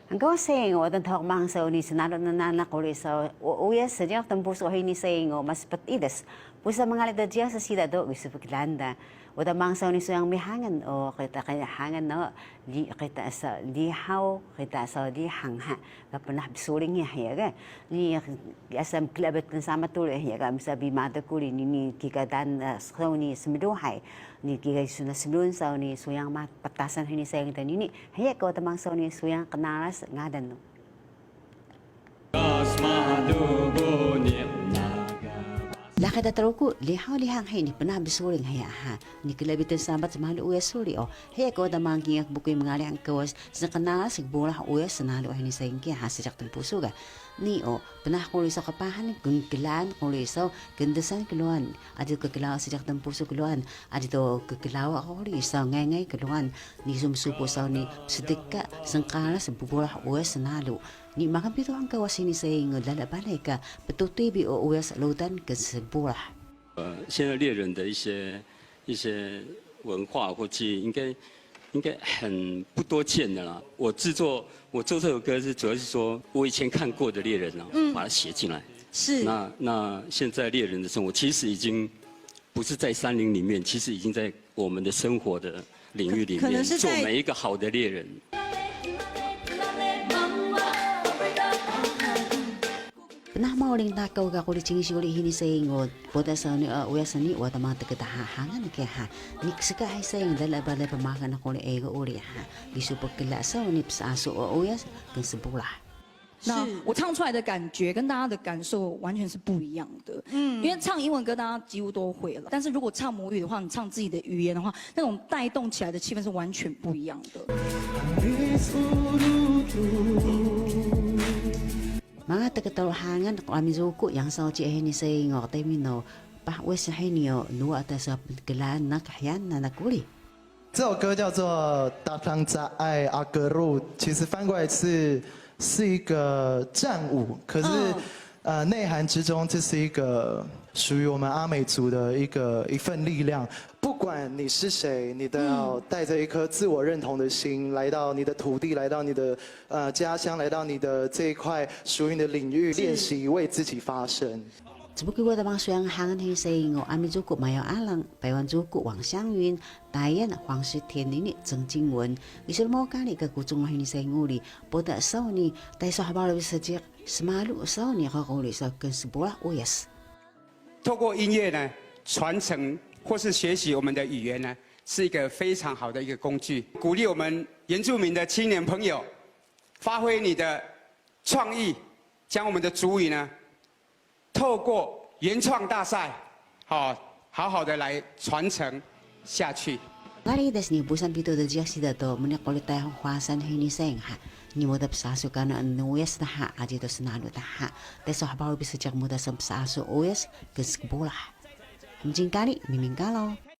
Ang gawa saying o dan tawag mang sa uni sinalo na nanakuli sa uya sa diyak tampo so hini saying o mas patidas pusa mga lida diya sa sida do gusto paglanda o da mang sa uni so yang mihangan o kita kaya hangan no di kita sa lihaw kita sa lihang ha kapanah bisuling ya ga ni asam klabet kan sama tuloy ya ga sabi mata kuli ni kikadan sa uni smiduhay ni kikay suna simulun sa uni so yang patasan hini saying dan ini haya ko tamang sa uni so yang kenaras ngadan no. Lakad at roku, lihaw-lihang hay ni panabisuring haya ha. Ni kilabitan sabat sa mahalo uya suri o. Haya ko damang kingak bukoy mga lihang kawas sa kenaras sigburah uya sa nalo ay ni sayang kaya hasirak ng puso ga. Ni o, panah kung sa kapahan kung kilaan kung lisaw gandasan kiluan. Adito kakilawa siyak ng puso kiluan. Adito kakilawa ako lisaw ngay kiluan. Ni sumsupo sa ni sedeka sangkaras buburah uya sa nalo. Ni makapito ang kawasin ni sayang lalabalay ka patutubi o uya sa lautan ka sa burah. 现在猎人的一些文化或记忆，应该很不多见的啦。我做这首歌是主要是说我以前看过的猎人啊，把它写进来。是。那现在猎人的生活其实已经不是在山林里面，其实已经在我们的生活的领域里面做每一个好的猎人。Nah mauling takaw ka kulit sing siguri hini saying o poda sa ni uya sa ni wata mga tagadahangan ke ha ni sika hay saying dala-bala pamakan ako ni ego uri ha disupok kila sa ni psaso o uya kan sebulah。那我唱出来的感觉跟大家的感受完全是不一样的，因为唱英文歌大家几乎都会了，但是如果唱母语的话，你唱自己的语言的话，那种带动起来的气氛是完全不一样的。Mga tagatauhangan ko amin zuko yang sa chi hini saying o termino pa wes henio nuwa ta sa kelan na kahyan na nakuli。这首歌叫做《达康扎爱阿格路》，其实翻过来是一个战舞，可是内涵之中，这是一个属于我们阿美族的一份力量。不管你是谁，你都要带着一颗自我认同的心，来到你的土地，来到你的家乡，来到你的这一块属于你的领域，练习为自己发声。Sebuki wala mga suyang hangan hini saying o amin zuko mayo alang paiwan zuko wang xiangyun tayan huang shi tian ini zeng jingwen isul mo kani ka kutung hini saying uli poda sao ni tai so habalo bisajik semalu sao ni ka uli sa kan sebuah uyas。透过音乐呢，传承或是学习我们的语言呢，是一个非常好的一个工具，鼓励我们原住民的青年朋友发挥你的创意，将我们的族语呢。透过原创大赛，好好的来传承下去。Ngalidas ni busan pito da jiak sida to muna kulit tayo huwasan hini sayang ha. Ni mo da psaso ka na nuyas na ha adito sinalo ta ha. Teso habaw bisa jak mo da sa psaso uyas kas bola. Mjing kali miming kalo.